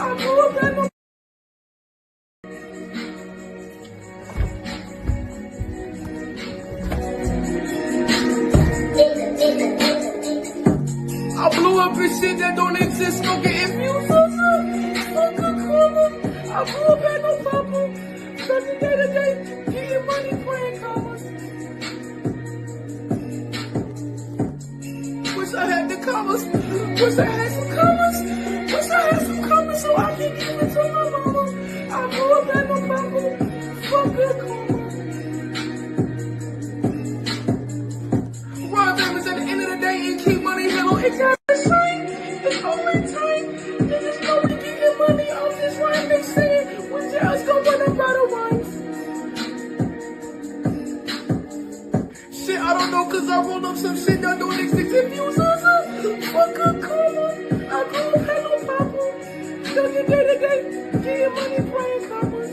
I grew up at no. I blew up in shit that don't exist. Go get views. I grew up at no papa. Every day to day, getting money, playing commas. Wish I had the commas. Wish I had some commas. Wish I had some commas so I can give it to my mama. I grew up at no papa. Fuck good commas. Rob Evans at the end of the day and keep money hello. It's not the same. It's overtime. Niggas know we getting money off this rhyme. They saying when jails go when I'm out of wines. Shit, I don't know cause I rolled up some shit that don't exist. If you fuck a comma. I grew up at no papa. Every day to day, getting money playing commas.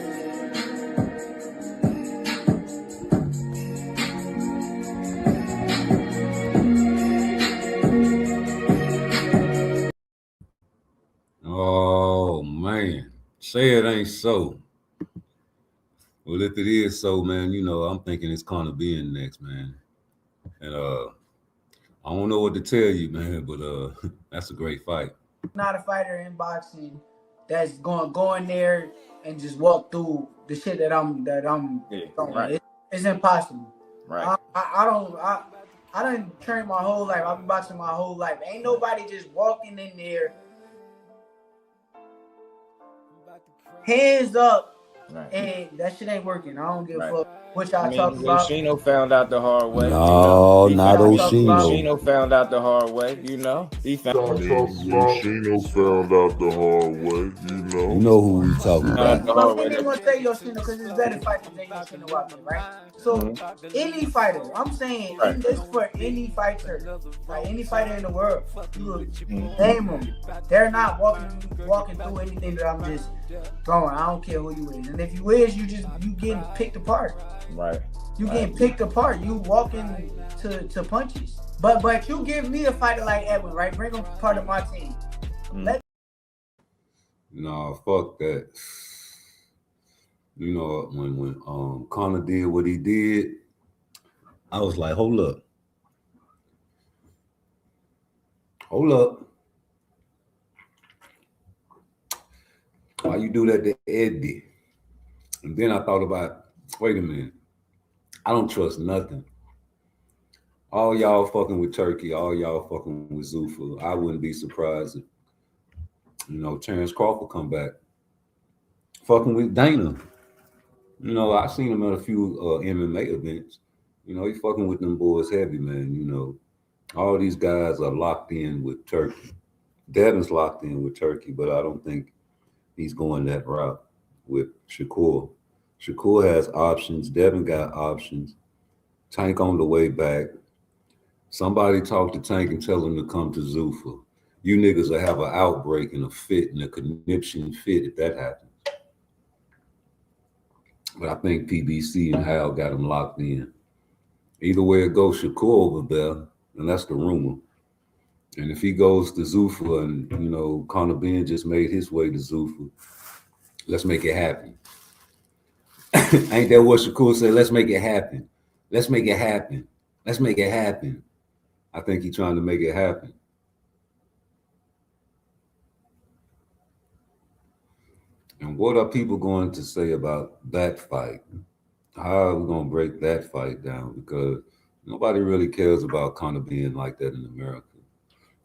Oh man, say it ain't so. Well, if it is so, man, you know, I'm thinking it's Conor being next, man. And I don't know what to tell you, man, but that's a great fight. Not a fighter in boxing that's go in there and just walk through the shit that I'm right. It's impossible. Right. I done trained my whole life. I've been boxing my whole life. Ain't nobody just walking in there hands up. Right. And that shit ain't working. I don't give a fuck what y'all talking about. Oshino found out the hard way. No, not Oshino. Oshino found out the hard way. You know, he found. Oshino found out the hard way. You know who we talking about. I'm gonna say Yoshino because it's better fighters than Yoshino Watson, right? So any fighter, I'm saying this for any fighter, like any fighter in the world, you name them. They're not walking through anything that I'm just throwing. I don't care who you is, and if you is, you getting picked apart. Right. You getting picked apart. You walking to punches. But you give me a fighter like Edwin, right? Bring him part of my team. No, fuck that. You know, when Conor did what he did, I was like, hold up. Why you do that to Eddie? And then I thought about, wait a minute. I don't trust nothing. All y'all fucking with Turkey, all y'all fucking with Zuffa. I wouldn't be surprised if, you know, Terrence Crawford come back. Fucking with Dana. You know, I seen him at a few MMA events. You know, he fucking with them boys heavy, man. You know, all these guys are locked in with Turkey. Devin's locked in with Turkey, but I don't think he's going that route with Shakur. Shakur has options. Devin got options. Tank on the way back. Somebody talk to Tank and tell him to come to Zuffa. You niggas will have an outbreak and a fit and a conniption fit if that happens. But I think PBC and Hal got him locked in. Either way it goes, Shakur over there, and that's the rumor. And if he goes to Zuffa and, you know, Conor Ben just made his way to Zuffa, let's make it happen. Ain't that what Shakur said? Let's make it happen. Let's make it happen. Let's make it happen. I think he's trying to make it happen. And what are people going to say about that fight? How are we going to break that fight down? Because nobody really cares about Conor being like that in America.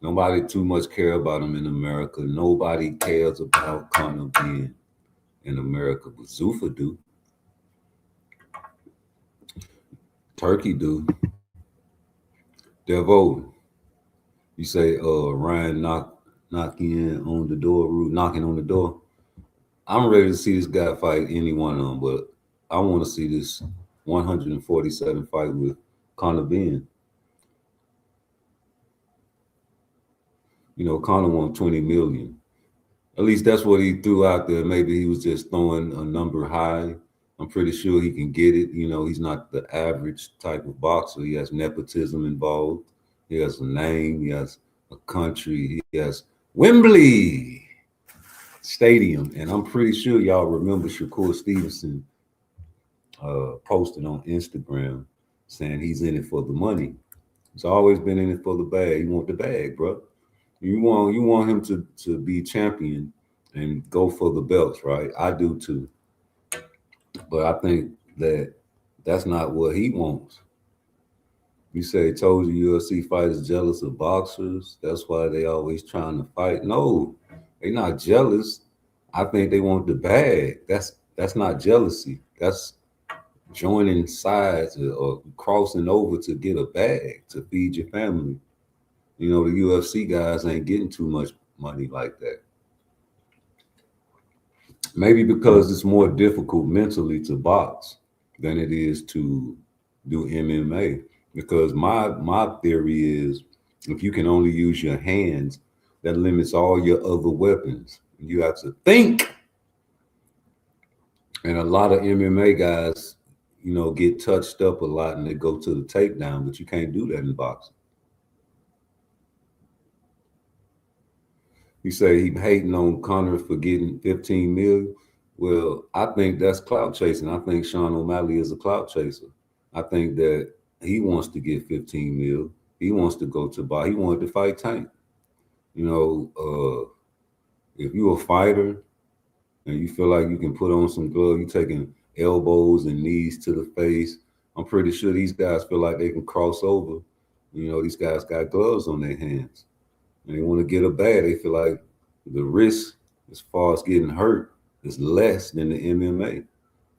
Nobody too much care about him in America. Nobody cares about Conor being in America, but Zuffa do. Turkey do. Devo, you say Ryan knocking on the door. I'm ready to see this guy fight any one of them, but I want to see this 147 fight with Conor Ben. You know, Conor won 20 million. At least that's what he threw out there. Maybe he was just throwing a number high. I'm pretty sure he can get it. You know, he's not the average type of boxer. He has nepotism involved. He has a name. He has a country. He has Wembley. stadium, and I'm pretty sure y'all remember Shakur Stevenson posted on Instagram saying he's in it for the money. He's always been in it for the bag. You want the bag, bro. You want him to be champion and go for the belts, right? I do too. But I think that that's not what he wants. You say told you UFC fighters jealous of boxers. That's why they always trying to fight. No, they're not jealous. I think they want the bag. That's not jealousy. That's joining sides or crossing over to get a bag to feed your family. You know, the UFC guys ain't getting too much money like that. Maybe because it's more difficult mentally to box than it is to do MMA. Because my theory is if you can only use your hands, that limits all your other weapons. You have to think. And a lot of MMA guys, you know, get touched up a lot and they go to the takedown, but you can't do that in boxing. You say he hating on Conor for getting 15 million. Well, I think that's clout chasing. I think Sean O'Malley is a clout chaser. I think that he wants to get 15 mil. He wants to go to bar. He wanted to fight Tank. You know, if you're a fighter and you feel like you can put on some gloves, you taking elbows and knees to the face. I'm pretty sure these guys feel like they can cross over. You know, these guys got gloves on their hands. And they want to get a bag. They feel like the risk as far as getting hurt is less than the MMA.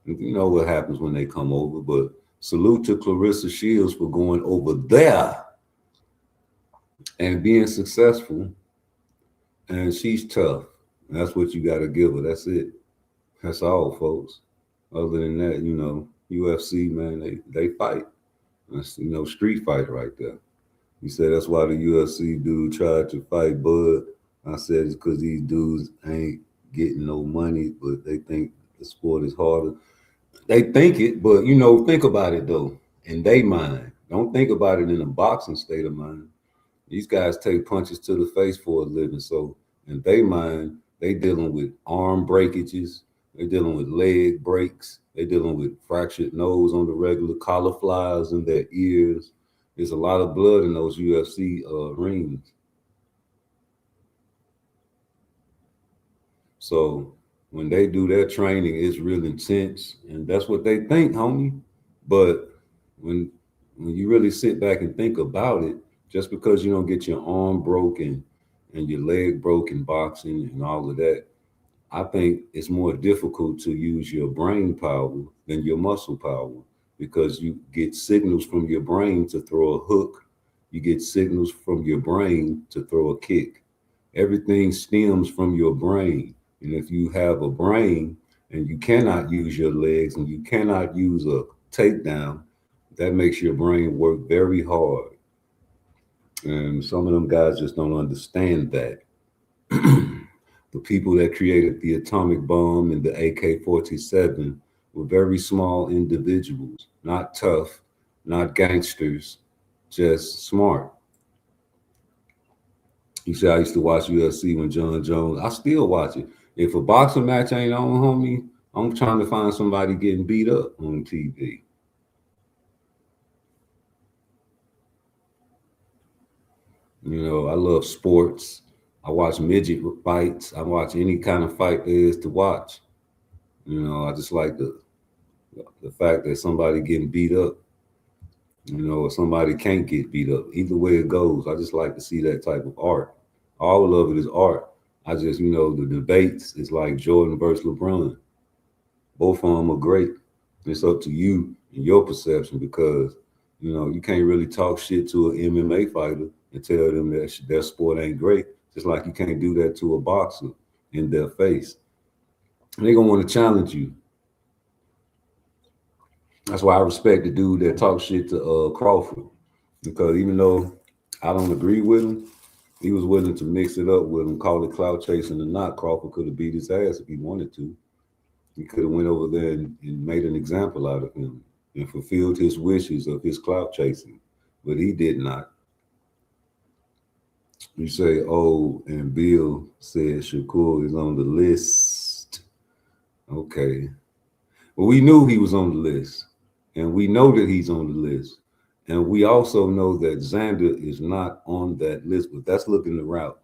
And you know what happens when they come over. But salute to Clarissa Shields for going over there and being successful. And she's tough. And that's what you got to give her. That's it. That's all, folks. Other than that, you know, UFC, man, they fight. That's, you know, street fight right there. You said that's why the UFC dude tried to fight Bud. I said it's because these dudes ain't getting no money, but they think the sport is harder. They think it, but, you know, think about it, though, in their mind. Don't think about it in a boxing state of mind. These guys take punches to the face for a living. So in their mind, they dealing with arm breakages. They're dealing with leg breaks. They're dealing with fractured nose on the regular, cauliflowers in their ears. There's a lot of blood in those UFC rings. So when they do their training, it's real intense, and that's what they think, homie. But when you really sit back and think about it, just because you don't get your arm broken and your leg broken boxing and all of that, I think it's more difficult to use your brain power than your muscle power because you get signals from your brain to throw a hook. You get signals from your brain to throw a kick. Everything stems from your brain. And if you have a brain and you cannot use your legs and you cannot use a takedown, that makes your brain work very hard. And some of them guys just don't understand that. The people that created the atomic bomb and the AK-47 were very small individuals, not tough, not gangsters, just smart. You see, I used to watch UFC when John Jones, I still watch it. If a boxing match ain't on, homie, I'm trying to find somebody getting beat up on TV. You know, I love sports. I watch midget fights. I watch any kind of fight there is to watch. You know, I just like the fact that somebody getting beat up, you know, or somebody can't get beat up. Either way it goes, I just like to see that type of art. All of it is art. I just, you know, the debates is like Jordan versus LeBron. Both of them are great. It's up to you and your perception because, you know, you can't really talk shit to an MMA fighter and tell them that their sport ain't great. Just like you can't do that to a boxer in their face. And they're going to want to challenge you. That's why I respect the dude that talks shit to Crawford. Because even though I don't agree with him, he was willing to mix it up with him, call it clout chasing or not. Crawford could have beat his ass if he wanted to. He could have went over there and made an example out of him and fulfilled his wishes of his clout chasing. But he did not. You say, oh, and Bill said Shakur is on the list. Okay. Well, we knew he was on the list, and we know that he's on the list. And we also know that Xander is not on that list, but that's looking the route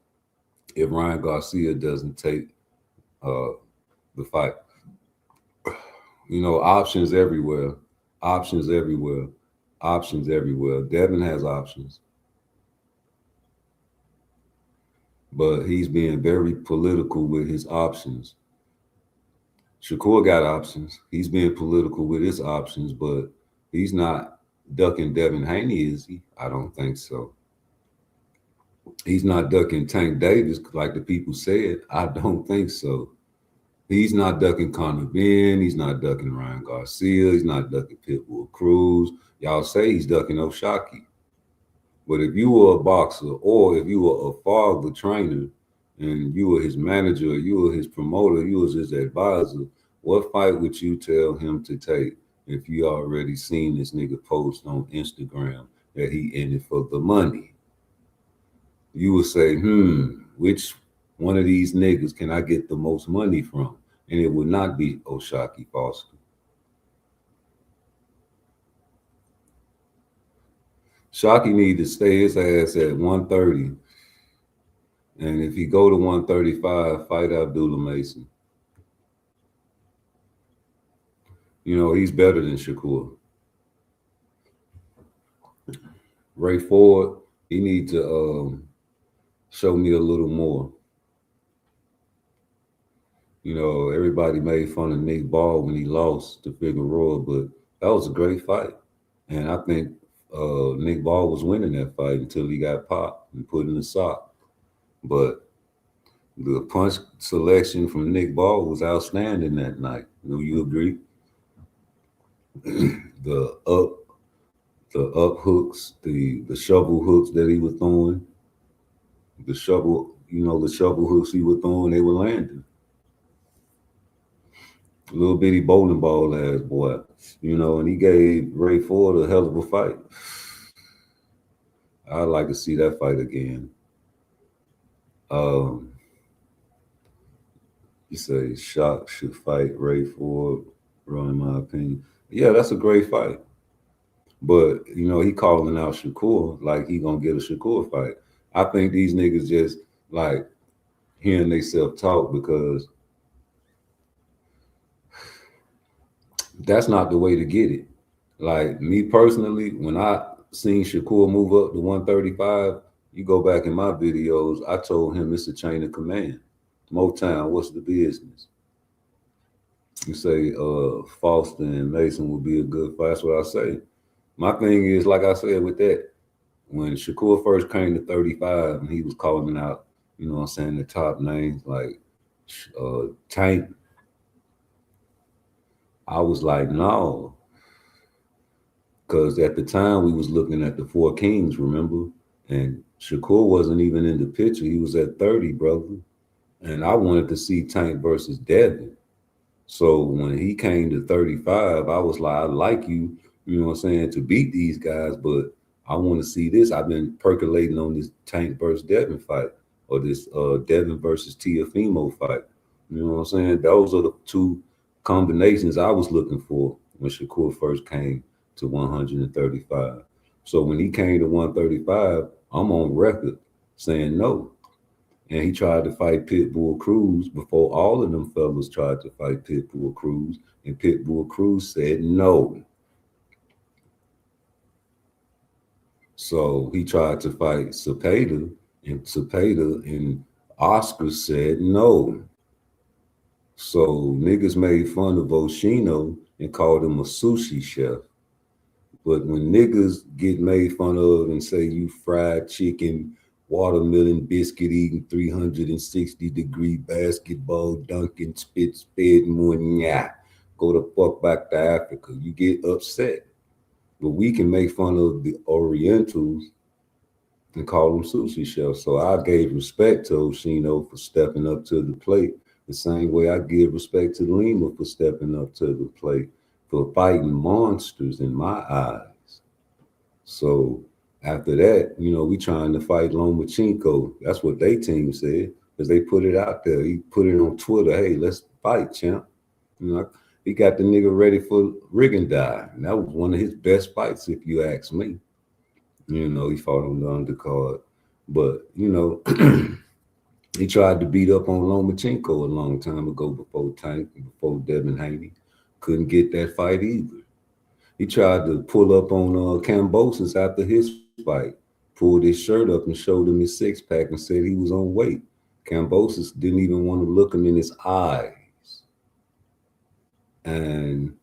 if Ryan Garcia doesn't take the fight. You know, options everywhere, options everywhere, options everywhere. Devin has options, but he's being very political with his options. Shakur got options. He's being political with his options, but he's not ducking Devin Haney, is he? I don't think so. He's not ducking Tank Davis like the people said. I don't think so. He's not ducking Conor Ben. He's not ducking Ryan Garcia. He's not ducking Pitbull Cruz. Y'all say he's ducking O'Shaquie. But if you were a boxer or if you were a father trainer and you were his manager, you were his promoter, you was his advisor, what fight would you tell him to take if you already seen this nigga post on Instagram that he in it for the money? You would say, which one of these niggas can I get the most money from? And it would not be O'Shaquie Foster. Shockey need to stay his ass at 130. And if he go to 135, fight Abdullah Mason. You know, he's better than Shakur. Ray Ford, he need to show me a little more. You know, everybody made fun of Nick Ball when he lost to Figueroa, but that was a great fight. And I think Nick Ball was winning that fight until he got popped and put in the sock. But the punch selection from Nick Ball was outstanding that night. Do you agree? The up hooks, the shovel hooks that he was throwing, the shovel hooks he was throwing, they were landing. Little bitty bowling ball ass boy, you know, and he gave Ray Ford a hell of a fight. I'd like to see that fight again. You say Shock should fight Ray Ford, bro, in my opinion. Yeah, that's a great fight. But, you know, he calling out Shakur like he gonna get a Shakur fight. I think these niggas just like hearing they self-talk because that's not the way to get it. Like me personally, when I seen Shakur move up to 135, you go back in my videos, I told him it's a chain of command. Motown, what's the business? You say Foster and Mason would be a good fight. That's what I say. My thing is, like I said with that, when Shakur first came to 35 and he was calling out, you know what I'm saying, the top names like Tank, I was like, no. Because at the time we was looking at the Four Kings, remember? And Shakur wasn't even in the picture. He was at 30, brother. And I wanted to see Tank versus Devin. So when he came to 35, I was like, I like you, you know what I'm saying, to beat these guys, but I want to see this. I've been percolating on this Tank versus Devin fight or this Devin versus Teofimo fight. You know what I'm saying? Those are the two combinations I was looking for when Shakur first came to 135. So when he came to 135, I'm on record saying no. And he tried to fight Pitbull Cruz before all of them fellas tried to fight Pitbull Cruz, and Pitbull Cruz said no. So he tried to fight Cepeda, and Oscar said no. So niggas made fun of Oshino and called him a sushi chef. But when niggas get made fun of and say you fried chicken, watermelon biscuit eating 360-degree basketball dunking spit munya, go the fuck back to Africa, you get upset. But we can make fun of the Orientals and call them sushi chefs. So I gave respect to Oshino for stepping up to the plate the same way I give respect to Lima for stepping up to the plate, for fighting monsters in my eyes. So After that, we trying to fight Lomachenko. That's what they team said, because they put it out there. He put it on Twitter. Hey, let's fight, champ. He got the nigga ready for Rigondeaux. And that was one of his best fights, if you ask me. He fought on the undercard. But, he tried to beat up on Lomachenko a long time ago before Tank, before Devin Haney. Couldn't get that fight either. He tried to pull up on Kambosos after his fight, pulled his shirt up and showed him his six-pack and said he was on weight. Kambosos didn't even want to look him in his eyes. And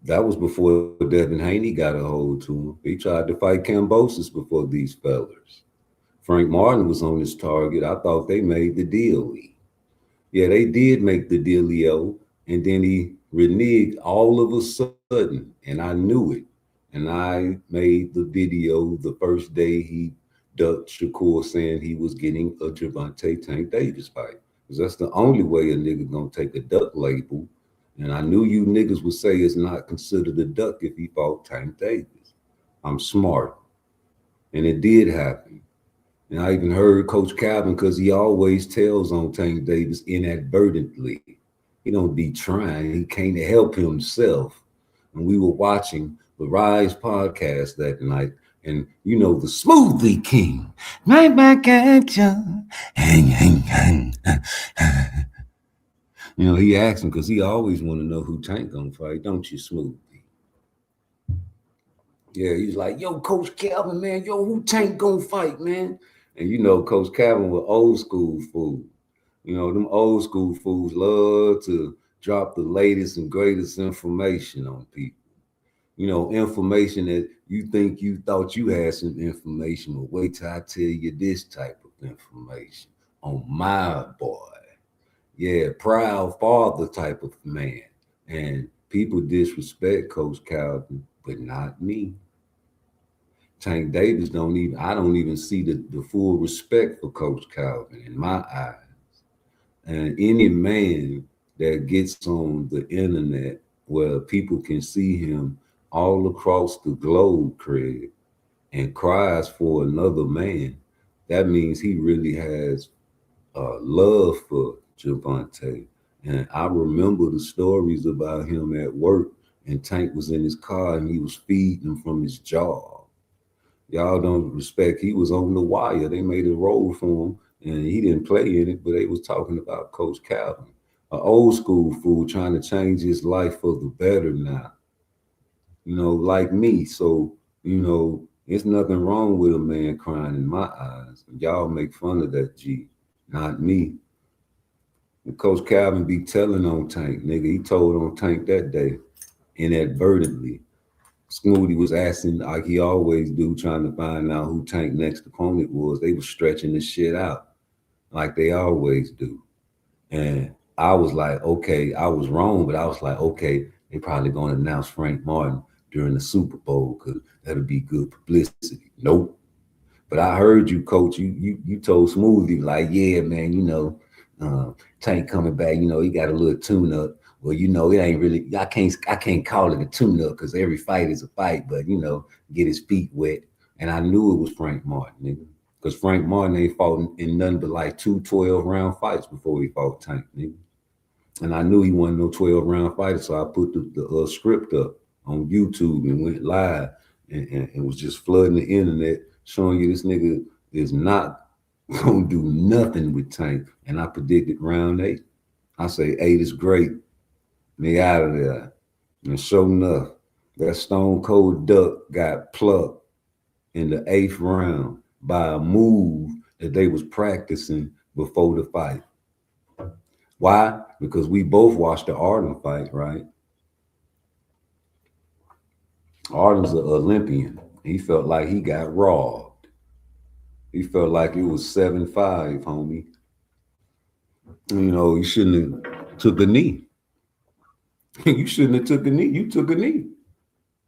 that was before Devin Haney got a hold to him. He tried to fight Kambosos before these fellas. Frank Martin was on his target. I thought they made the deal. Yeah, they did make the dealio, and then he reneged all of a sudden, and I knew it. And I made the video the first day he ducked Shakur, saying he was getting a Gervonta Tank Davis fight. Because that's the only way a nigga gonna take a duck label. And I knew you niggas would say it's not considered a duck if he fought Tank Davis. I'm smart. And it did happen. And I even heard Coach Calvin, because he always tells on Tank Davis inadvertently. He don't be trying. He can't help himself. And we were watching the Rise podcast that night. And the Smoothie King. Right back at you. Hang, hang, hang. He asked him, because he always want to know who Tank gonna fight, don't you, Smoothie? Yeah, he's like, yo, Coach Calvin, man, yo, who Tank gonna fight, man? And Coach Calvin was old school fool. Them old school fools love to drop the latest and greatest information on people. Information that you think you thought you had some information, but wait till I tell you this type of information on my boy. Yeah, proud father type of man. And people disrespect Coach Calvin, but not me. Tank Davis I don't even see the full respect for Coach Calvin in my eyes. And any man that gets on the internet where people can see him all across the globe, Craig, and cries for another man, that means he really has love for Gervonta. And I remember the stories about him at work, and Tank was in his car and he was feeding him from his job. Y'all don't respect. He was on the wire. They made a role for him, and he didn't play in it, but they was talking about Coach Calvin, an old school fool trying to change his life for the better now. Like me. So, it's nothing wrong with a man crying in my eyes. Y'all make fun of that G, not me. And Coach Calvin be telling on Tank, nigga. He told on Tank that day, inadvertently. Smoothie was asking, like he always do, trying to find out who Tank's next opponent was. They were stretching this shit out like they always do. And I was like, okay, I was wrong, but I was like, okay, they probably going to announce Frank Martin during the Super Bowl because that'll be good publicity. Nope. But I heard you, Coach. You told Smoothie, like, yeah, man, Tank coming back, he got a little tune-up. Well, it ain't really, I can't call it a tune-up because every fight is a fight, but, get his feet wet. And I knew it was Frank Martin, nigga. Because Frank Martin ain't fought in nothing but like 2 12-round fights before he fought Tank, nigga. And I knew he wasn't no 12-round fighter, so I put the script up on YouTube and went live and was just flooding the internet, showing you this nigga is not gonna do nothing with Tank. And I predicted round 8. I say 8 is great. Me out of there. And sure enough, that Stone Cold Duck got plucked in the 8th round by a move that they was practicing before the fight. Why? Because we both watched the Arden fight, right? Arden's an Olympian. He felt like he got robbed. He felt like it was 7-5, homie. You shouldn't have took a knee. You shouldn't have took a knee. You took a knee.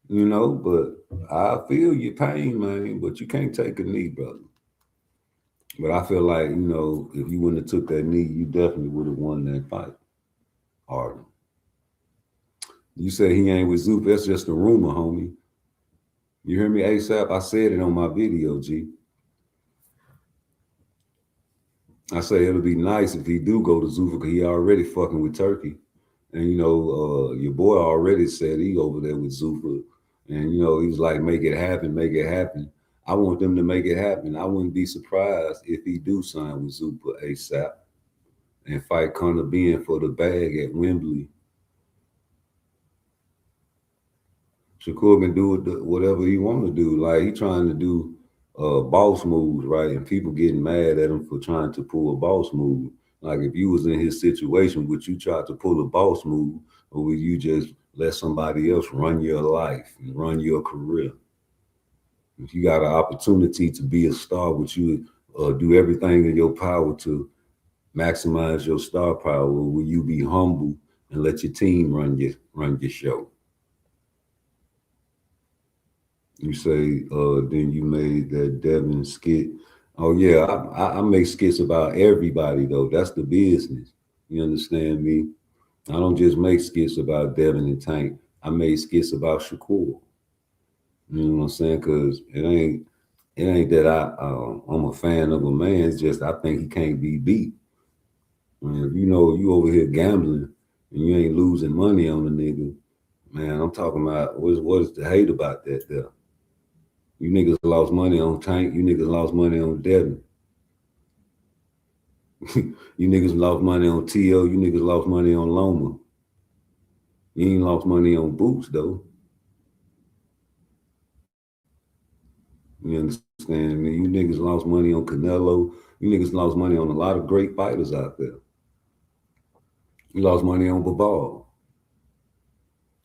But I feel your pain, man, but you can't take a knee, brother. But I feel like, if you wouldn't have took that knee, you definitely would have won that fight. Arden. You said he ain't with Zuffa. That's just a rumor, homie. You hear me, ASAP? I said it on my video, G. I say it'll be nice if he do go to Zuffa, because he already fucking with Turkey. And, you know, your boy already said he over there with Zuffa. And, you know, he was like, make it happen, make it happen. I want them to make it happen. I wouldn't be surprised if he do sign with Zuffa ASAP and fight Conor Ben for the bag at Wembley. Shakur can do whatever he want to do. Like, he trying to do boss moves, right? And people getting mad at him for trying to pull a boss move. Like, if you was in his situation, would you try to pull a boss move, or would you just let somebody else run your life and run your career? If you got an opportunity to be a star, would you do everything in your power to maximize your star power, or will you be humble and let your team run your show? You say, then you made that Devin skit. Oh yeah, I make skits about everybody though. That's the business. You understand me? I don't just make skits about Devin and Tank. I made skits about Shakur. You know what I'm saying? Because it ain't that I'm a fan of a man. It's just I think he can't be beat. I mean, if you know you over here gambling and you ain't losing money on the nigga, man, I'm talking about what is the hate about that there? You niggas lost money on Tank. You niggas lost money on Devin. You niggas lost money on T.O. You niggas lost money on Loma. You ain't lost money on Boots, though. You understand me? You niggas lost money on Canelo. You niggas lost money on a lot of great fighters out there. You lost money on Babal.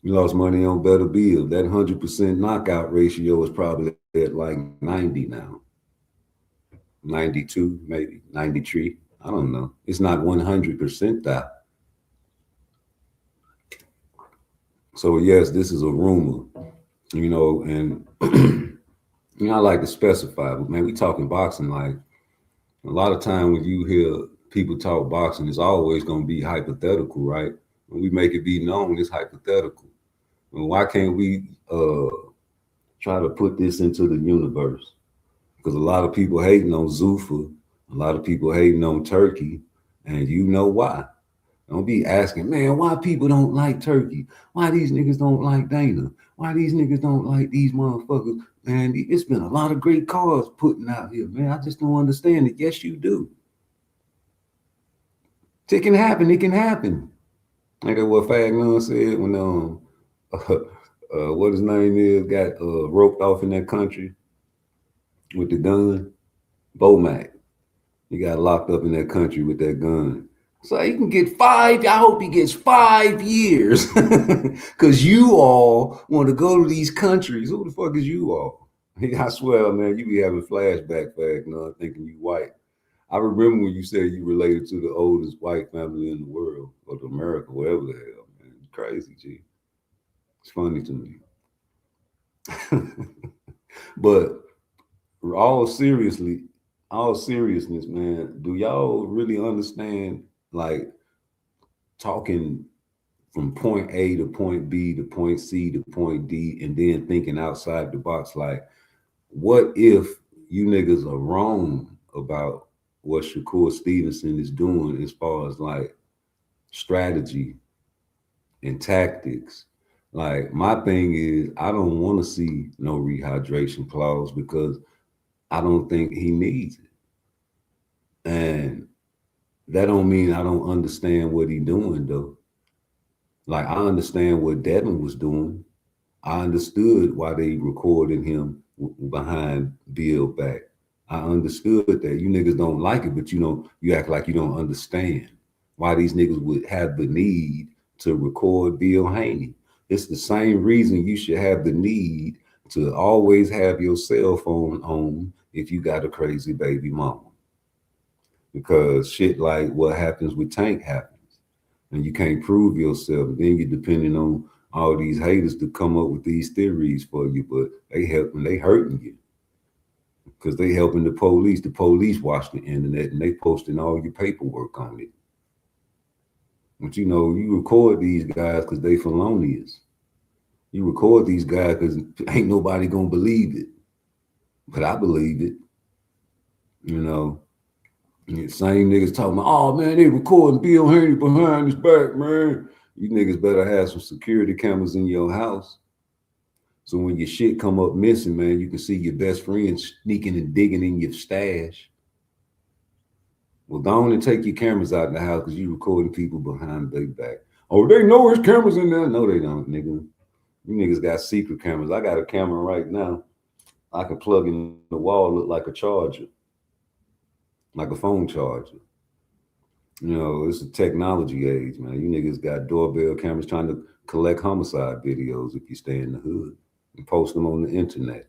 You lost money on Better Bill. That 100% knockout ratio is probably at like 90 now. 92, maybe, 93. I don't know. It's not 100% that. So yes, this is a rumor, you know, and you know, I like to specify, but man, we talking boxing. Like, a lot of time when you hear people talk boxing, it's always going to be hypothetical, right? When we make it be known, it's hypothetical. And why can't we try to put this into the universe? Because a lot of people hating on Zuffa, a lot of people hating on Turkey, and you know why. Don't be asking, man, why people don't like Turkey? Why these niggas don't like Dana? Why these niggas don't like these motherfuckers? Man, it's been a lot of great cards putting out here, man. I just don't understand it. Yes, you do. It can happen. It can happen. Like what Fagnon said when what his name is got roped off in that country with the gun. Bomac. He got locked up in that country with that gun. So he can get 5. I hope he gets 5 years. Because you all want to go to these countries. Who the fuck is you all? I swear, man, you be having flashback, thinking you white. I remember when you said you related to the oldest white family in the world, or to America, wherever the hell, man. It's crazy, G. It's funny to me. But all seriousness, man, do y'all really understand, like, talking from point A to point B to point C to point D and then thinking outside the box? Like, what if you niggas are wrong about what Shakur Stevenson is doing as far as like strategy and tactics? Like, my thing is, I don't want to see no rehydration clause because I don't think he needs it. And that don't mean I don't understand what he doing though. Like, I understand what Devin was doing. I understood why they recorded him behind Bill back. I understood that. You niggas don't like it, but you know, you act like you don't understand why these niggas would have the need to record Bill Haney. It's the same reason you should have the need to always have your cell phone on if you got a crazy baby mama. Because shit like what happens with Tank happens. And you can't prove yourself. Then you're depending on all these haters to come up with these theories for you, but they hurting you. Because they helping the police. The police watch the internet and they posting all your paperwork on it. But you know, you record these guys because they felonious. You record these guys because ain't nobody gonna believe it. But I believe it. You know, and the same niggas talking about, oh man, they recording Bill Henry behind his back, man. You niggas better have some security cameras in your house. So when your shit come up missing, man, you can see your best friend sneaking and digging in your stash. Well, go on and take your cameras out of the house because you recording people behind their back. Oh, they know there's cameras in there. No, they don't, nigga. You niggas got secret cameras. I got a camera right now. I can plug in the wall, look like a charger, like a phone charger. You know, it's a technology age, man. You niggas got doorbell cameras trying to collect homicide videos if you stay in the hood and post them on the internet.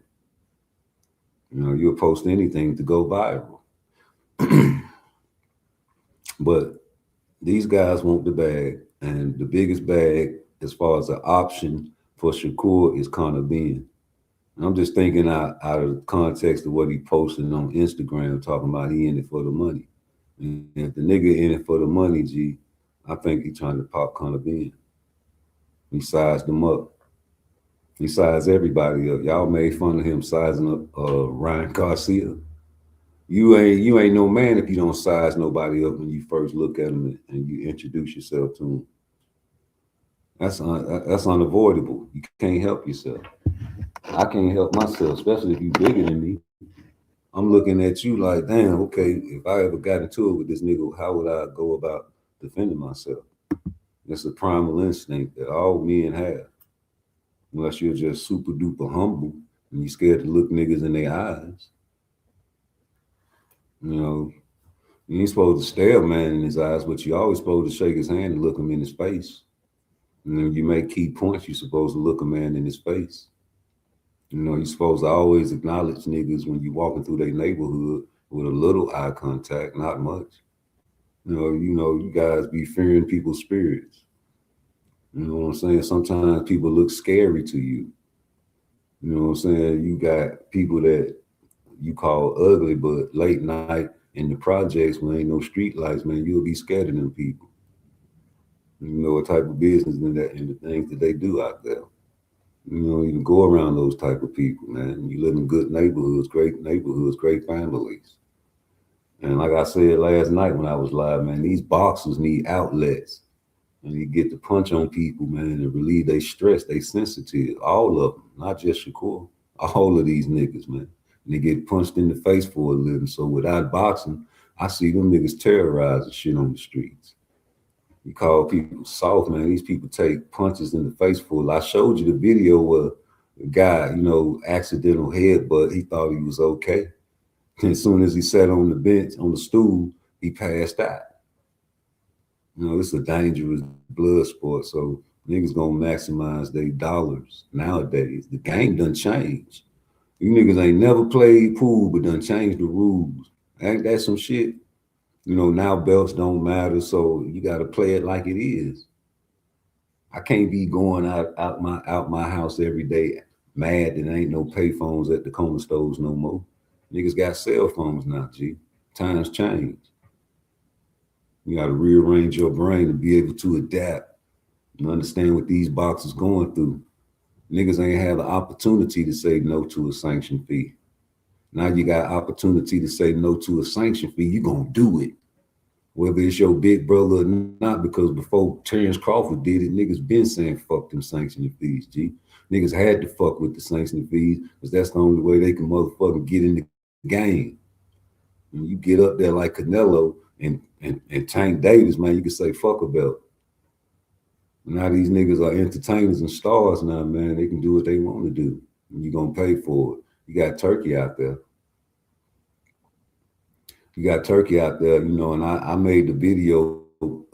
You know, you'll post anything to go viral. But these guys want the bag, and the biggest bag as far as the option for Shakur is Connor Ben. I'm just thinking out of the context of what he posted on Instagram, talking about he in it for the money. And if the nigga in it for the money, G, I think he trying to pop Connor Ben. He sized them up. He sized everybody up. Y'all made fun of him sizing up Ryan Garcia. You ain't no man if you don't size nobody up when you first look at him and you introduce yourself to him. That's unavoidable. You can't help yourself. I can't help myself, especially if you bigger than me. I'm looking at you like, damn, okay, if I ever got into it with this nigga, how would I go about defending myself? It's a primal instinct that all men have. Unless you're just super duper humble and you're scared to look niggas in their eyes. You know, you ain't supposed to stare a man in his eyes, but you're always supposed to shake his hand and look him in his face. And then you make key points, you're supposed to look a man in his face. You know, you're supposed to always acknowledge niggas when you're walking through their neighborhood with a little eye contact, not much. You know, you guys be fearing people's spirits. You know what I'm saying? Sometimes people look scary to you. You know what I'm saying? You got people that you call ugly, but late night in the projects when ain't no street lights, man, you'll be scared of them people. You know what type of business and the things that they do out there. You know, you can go around those type of people, man. You live in good neighborhoods, great families. And like I said last night when I was live, man, these boxers need outlets. And you get to punch on people, man, and relieve their stress, they sensitive. All of them, not just Shakur. All of these niggas, man. And they get punched in the face for a living. So without boxing, I see them niggas terrorizing shit on the streets. You call people soft, man. These people take punches in the face for. I showed you the video where the guy, you know, accidental headbutt, he thought he was okay. And as soon as he sat on the bench, on the stool, he passed out. You know, it's a dangerous blood sport, so niggas gonna maximize their dollars nowadays. The game done changed. You niggas ain't never played pool, but done changed the rules. Ain't that some shit? You know, now belts don't matter, so you gotta play it like it is. I can't be going out my house every day mad that ain't no pay phones at the corner stores no more. Niggas got cell phones now, G. Times change. You got to rearrange your brain to be able to adapt and understand what these boxers going through. Niggas ain't have the opportunity to say no to a sanction fee. Now you got opportunity to say no to a sanction fee. You gonna do it, whether it's your big brother or not. Because before Terrence Crawford did it, niggas been saying fuck them sanctioning fees. G, niggas had to fuck with the sanctioning fees because that's the only way they can motherfucking get in the game. When you get up there like Canelo and Tank Davis, man, you can say fuck a belt. Now these niggas are entertainers and stars now, man. They can do what they want to do. And you're going to pay for it. You got Turkey out there. You know, and I made the video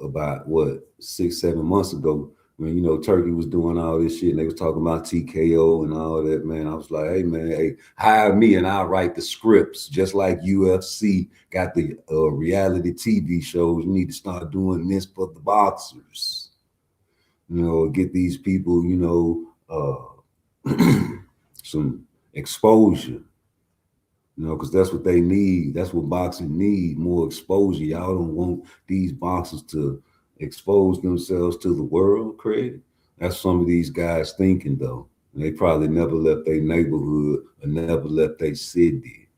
about, 6-7 months ago when, you know, Turkey was doing all this shit and they was talking about TKO and all that, man. I was like, hey, man, hey, hire me and I'll write the scripts just like UFC got the reality TV shows. You need to start doing this for the boxers. You know, get these people, you know, some exposure. You know, because that's what they need. That's what boxing need, more exposure. Y'all don't want these boxers to expose themselves to the world, Craig. That's some of these guys thinking though. They probably never left their neighborhood or never left their city.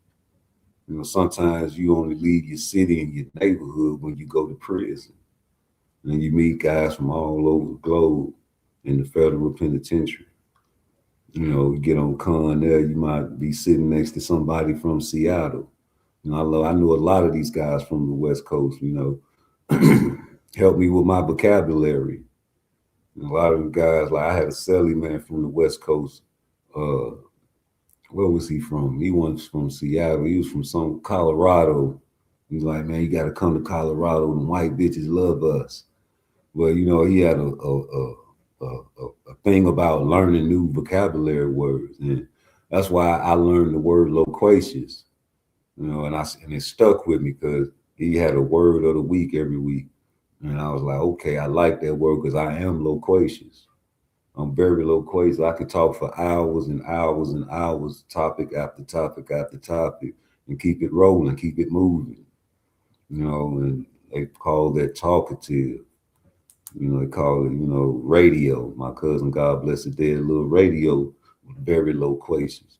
You know, sometimes you only leave your city and your neighborhood when you go to prison. And you meet guys from all over the globe in the federal penitentiary. You know, you get on con there, you might be sitting next to somebody from Seattle. You know, I knew a lot of these guys from the West Coast, you know, helped me with my vocabulary. And a lot of the guys, like I had a celly man from the West Coast. Where was he from? He wasn't from Seattle. He was from some Colorado. He's like, man, you got to come to Colorado. And white bitches love us. Well, you know, he had a thing about learning new vocabulary words, and that's why I learned the word loquacious. You know, and it stuck with me because he had a word of the week every week, and I was like, okay, I like that word because I am loquacious. I'm very loquacious. I could talk for hours and hours and hours, topic after topic after topic, and keep it rolling, keep it moving. You know, and they call that talkative. You know, they call it, you know, radio. My cousin, God bless it, dead little radio, very loquacious.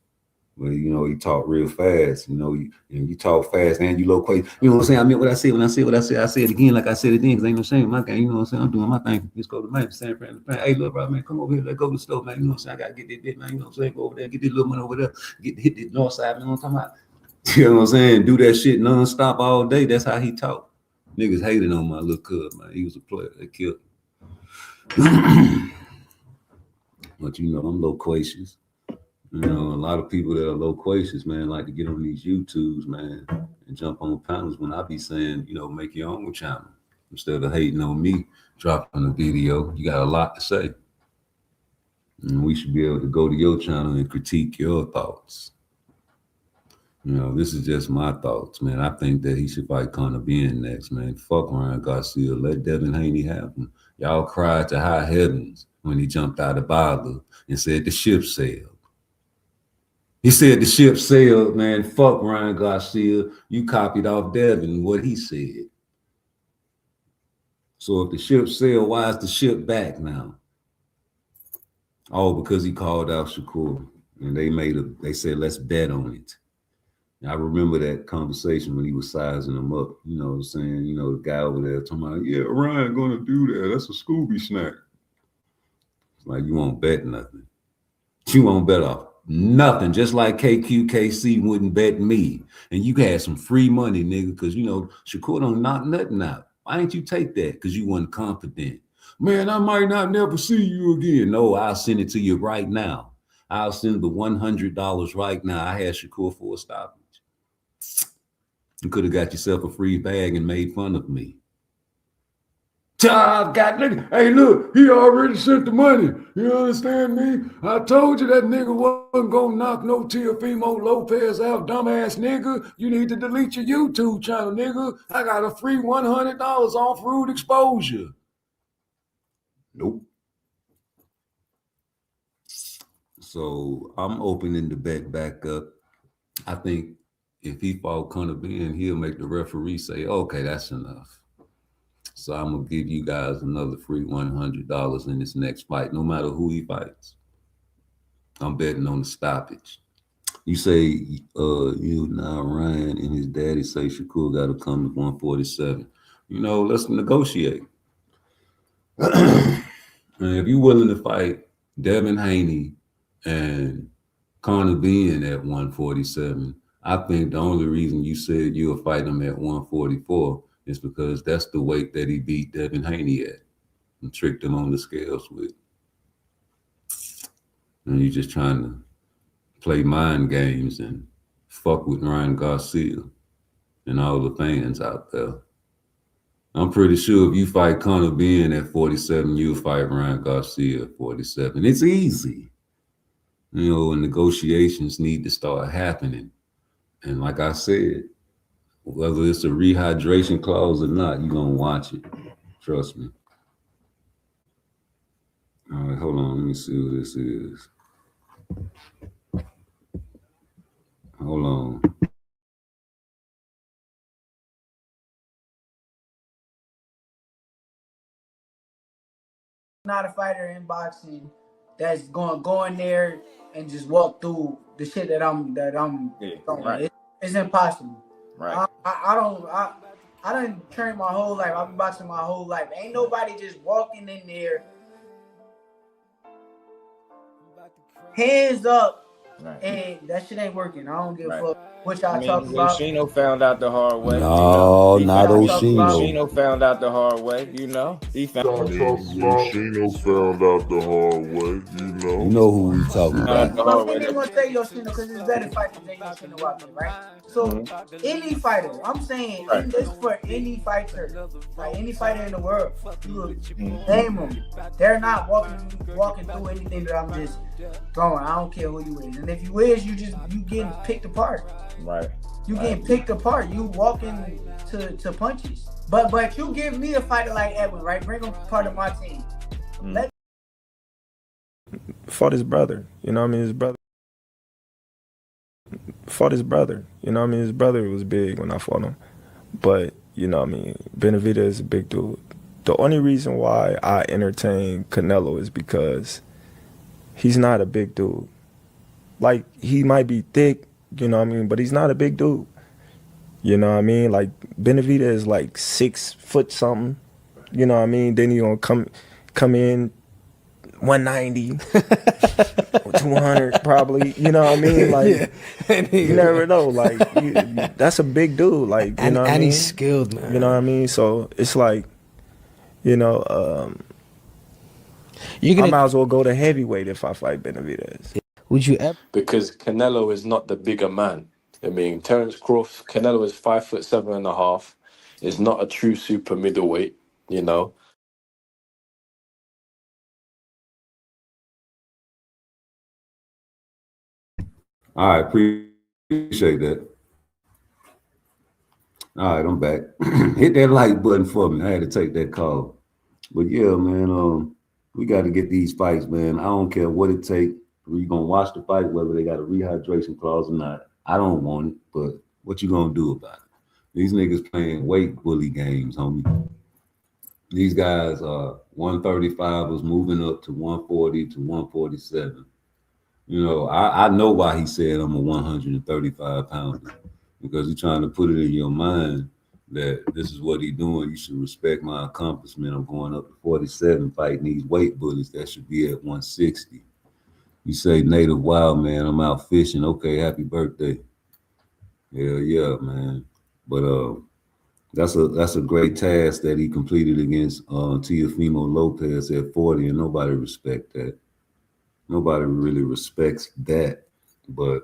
But, you know, he talk real fast. You know, you talk fast and you loquacious. You know what I'm saying? I mean, what I said, when I said what I said, I say it again like I said it then, because ain't no shame in my game. You know what I'm saying? I'm doing my thing. Let's go to man, San Fran. Hey, look, bro, man, come over here. Let's go to the store, man. You know what I'm saying? I got to get this bit, man. You know what I'm saying? Go over there, get this little money over there, hit the north side. You know what I'm talking about? You know what I'm saying? Do that shit nonstop all day. That's how he talk. Niggas hated on my little cuz, man. He was a player. They killed him. But you know, I'm loquacious. You know, a lot of people that are loquacious, man, like to get on these YouTubes, man, and jump on panels when I be saying, you know, make your own channel. Instead of hating on me, dropping a video, you got a lot to say. And we should be able to go to your channel and critique your thoughts. You know, this is just my thoughts, man. I think that he should fight Conor Ben next, man. Fuck Ryan Garcia. Let Devin Haney have him. Y'all cried to high heavens when he jumped out of Bala and said the ship sailed. He said the ship sailed, man. Fuck Ryan Garcia. You copied off Devin what he said. So if the ship sailed, why is the ship back now? Oh, because he called out Shakur. And they said, let's bet on it. I remember that conversation when he was sizing him up, you know what I'm saying? You know, the guy over there talking about, yeah, Ryan gonna do that. That's a Scooby snack. It's like, you won't bet nothing. You won't bet off nothing. Just like KQKC wouldn't bet me. And you had some free money, nigga, because, you know, Shakur don't knock nothing out. Why didn't you take that? Because you weren't confident. Man, I might not never see you again. No, I'll send it to you right now. I'll send the $100 right now. I had Shakur for a stoppage. You could have got yourself a free bag and made fun of me. I've got nigga. Hey, look, he already sent the money. You understand me? I told you that nigga wasn't gonna knock no Teofimo Lopez out, dumbass nigga. You need to delete your YouTube channel, nigga. I got a free $100 off rude exposure. Nope. So I'm opening the bet back up. I think if he fought Conor Ben, he'll make the referee say, okay, that's enough. So I'm going to give you guys another free $100 in this next fight, no matter who he fights. I'm betting on the stoppage. You say, you now Ryan and his daddy say Shakur got to come to 147. You know, let's negotiate. And if you're willing to fight Devin Haney and Conor Ben at 147, I think the only reason you said you'll fight him at 144 is because that's the weight that he beat Devin Haney at and tricked him on the scales with. And you're just trying to play mind games and fuck with Ryan Garcia and all the fans out there. I'm pretty sure if you fight Conor Ben at 47, you'll fight Ryan Garcia at 47. It's easy. You know, and negotiations need to start happening. And like I said, whether it's a rehydration clause or not, you're going to watch it. Trust me. All right, hold on. Let me see what this is. Hold on. not a fighter in boxing that's going to go in there and just walk through the shit that I'm throwing. Right. It's impossible. Right. I done trained my whole life. I've been boxing my whole life. Ain't nobody just walking in there, hands up, and that shit ain't working. I don't give a fuck what y'all talking about. Oshino found out the hard way. No, not Oshino. Oshino found out the hard way. You know, he found. Yoshino found out the hard way. You know who we talking about. I'm gonna say Yoshino because it's better fighters than Yoshino Watson, right? So any fighter, I'm saying this for any fighter, like any fighter in the world, you name them. They're not walking through anything that I'm just throwing. I don't care who you is, and if you is, you getting picked apart. Right. You getting picked apart. You walking to punches. But you give me a fighter like Edwin, right? Bring him part of my team. Fought his brother, you know what I mean? His brother fought his brother, you know what I mean? His brother was big when I fought him. But, you know what I mean? Benavidez is a big dude. The only reason why I entertain Canelo is because he's not a big dude. Like, he might be thick, you know what I mean? But he's not a big dude. You know what I mean? Like, Benavidez is like 6 foot something, you know what I mean? Then he gonna come in 190, 200 probably, you know what I mean? Like, you never know. Like, that's a big dude. Like, you know what I mean? And he's skilled, man. You know what I mean? So it's like, you know, I might as well go to heavyweight if I fight Benavidez. Would you ever? Because Canelo is not the bigger man. I mean, Terence Crawford, Canelo is 5'7.5". Is not a true super middleweight, you know. All right, appreciate that. All right, I'm back. Hit that like button for me. I had to take that call. But yeah, man, we got to get these fights, man. I don't care what it takes. We're going to watch the fight, whether they got a rehydration clause or not. I don't want it, but what you going to do about it? These niggas playing weight bully games, homie. These guys, 135 was moving up to 140 to 147. You know, I know why he said I'm a 135 pounder, because he's trying to put it in your mind that this is what he's doing. You should respect my accomplishment. I'm going up to 47 fighting these weight bullies that should be at 160. You say native wild man, I'm out fishing. Okay, happy birthday. Yeah, man. But that's a great task that he completed against Teofimo Lopez at 40, and nobody respect that. Nobody really respects that. But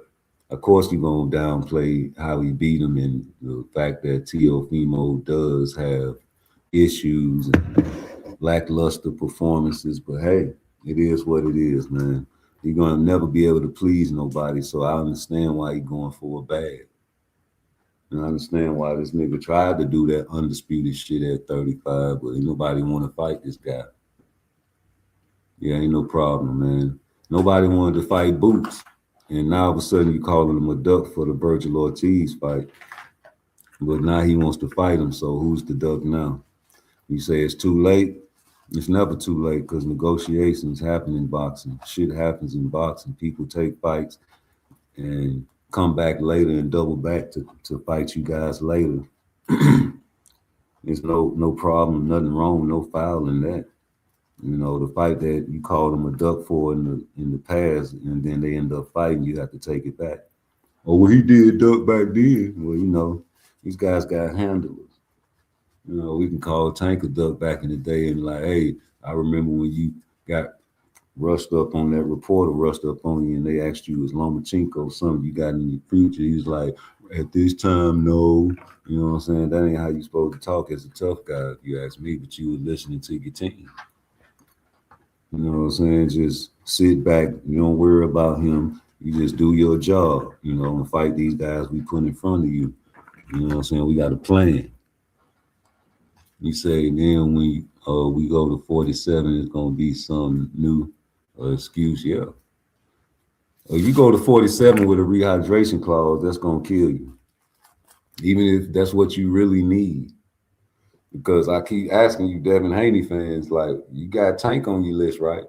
of course, you're gonna downplay how he beat him and the fact that Teofimo does have issues and lackluster performances. But hey, it is what it is, man. You're gonna never be able to please nobody. So I understand why he's going for a bag. And I understand why this nigga tried to do that undisputed shit at 35, but ain't nobody want to fight this guy. Yeah, ain't no problem, man. Nobody wanted to fight Boots. And now all of a sudden you calling him a duck for the Virgil Ortiz fight. But now he wants to fight him, so who's the duck now? You say it's too late? It's never too late, because negotiations happen in boxing. Shit happens in boxing. People take fights and come back later and double back to fight you guys later. There's no problem, nothing wrong, no foul in that. You know, the fight that you called them a duck for in the past, and then they end up fighting, you have to take it back. Oh, well, he did duck back then. Well, you know, these guys got handlers. You know, we can call Tank a duck back in the day and like, hey, I remember when you got rushed up on that reporter, rushed up on you, and they asked you, was Lomachenko something you got in your future? He was like, at this time, no. You know what I'm saying? That ain't how you supposed to talk as a tough guy, if you ask me, but you were listening to your team. You know what I'm saying? Just sit back. You don't worry about him. You just do your job, you know, and fight these guys we put in front of you. You know what I'm saying? We got a plan. You say then when we go to 47, it's going to be some new excuse. Yeah. You go to 47 with a rehydration clause, that's going to kill you. Even if that's what you really need. Because I keep asking you, Devin Haney fans, like, you got Tank on your list, right?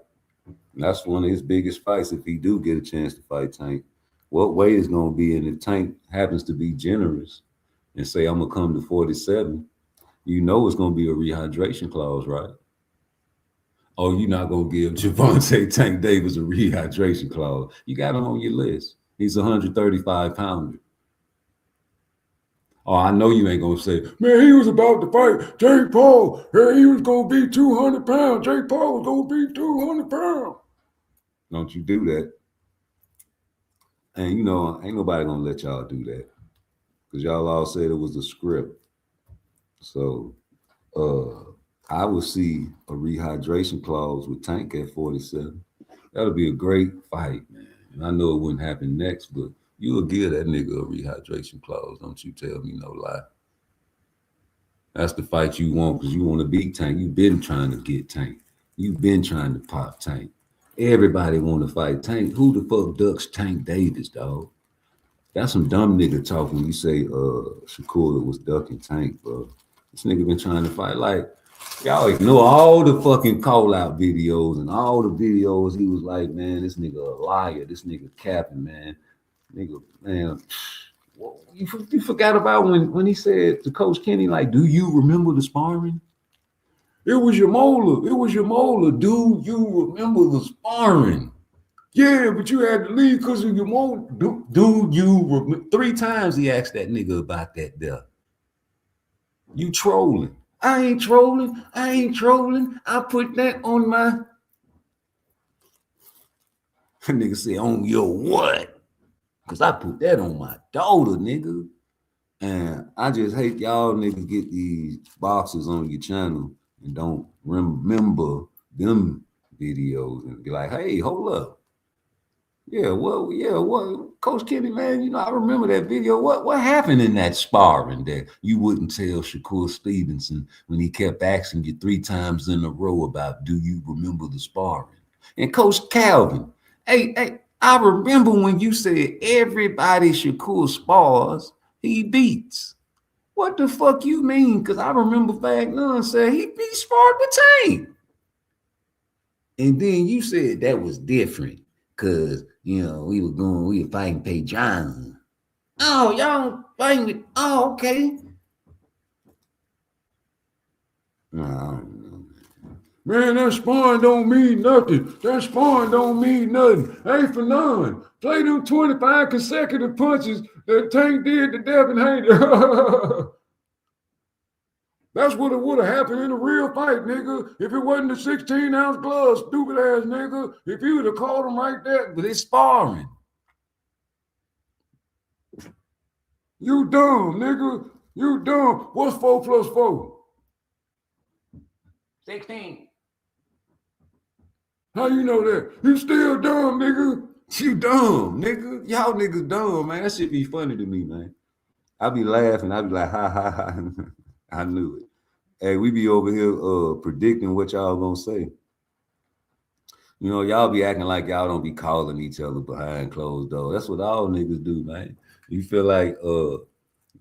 And that's one of his biggest fights if he do get a chance to fight Tank. What weight is going to be, and if Tank happens to be generous and say, I'm going to come to 47, you know it's going to be a rehydration clause, right? Oh, you're not going to give Javante Tank Davis a rehydration clause. You got him on your list. He's 135 pounder. Oh, I know you ain't going to say, man, he was about to fight Jake Paul. Hey, he was going to be 200 pounds. Jake Paul was going to be 200 pounds. Don't you do that. And, you know, ain't nobody going to let y'all do that. Because y'all all said it was a script. So, I would see a rehydration clause with Tank at 47. That'll be a great fight, man. And I know it wouldn't happen next, but you will give that nigga a rehydration clause. Don't you tell me no lie. That's the fight you want because you want to beat Tank. You've been trying to get Tank. You've been trying to pop Tank. Everybody want to fight Tank. Who the fuck ducks Tank Davis, dog? That's some dumb nigga talk when you say Shakur was ducking Tank, bro. This nigga been trying to fight. Like, y'all ignore all the fucking call-out videos and all the videos he was like, man, this nigga a liar. This nigga capping, man. Nigga, man. You forgot about when he said to Coach Kenny, like, do you remember the sparring? It was your molar. It was your molar. Do you remember the sparring? Yeah, but you had to leave because of your molar. Do you remember? 3 times he asked that nigga about that there. You trolling. I ain't trolling. I ain't trolling. I put that on my. Nigga say, on your what? Because I put that on my daughter, nigga. And I just hate y'all niggas get these boxes on your channel and don't remember them videos and be like, hey, hold up. Yeah, what? Coach Kenny, man, you know, I remember that video. What happened in that sparring that you wouldn't tell Shakur Stevenson when he kept asking you 3 times in a row about, do you remember the sparring? And Coach Calvin, hey, I remember when you said everybody Shakur spars, he beats. What the fuck you mean? Because I remember back then said he sparred the Tank. And then you said that was different because, you know, we were fighting Pay Johnson. Oh, y'all fighting with, oh, okay. No, I don't know. Man, that sparring don't mean nothing. That sparring don't mean nothing. Ain't for none. Play them 25 consecutive punches that Tank did to Devin Haney. That's what it would have happened in a real fight, nigga. If it wasn't the 16-ounce gloves, stupid ass nigga. If you would have called him right there, but it's sparring. You dumb, nigga. You dumb. What's 4 plus 4? 16. How you know that? You still dumb, nigga. You dumb, nigga. Y'all niggas dumb, man. That shit be funny to me, man. I be laughing. I be like, ha, ha, ha. I knew it. Hey, we be over here predicting what y'all gonna say. You know, y'all be acting like y'all don't be calling each other behind closed doors. That's what all niggas do, man. You feel like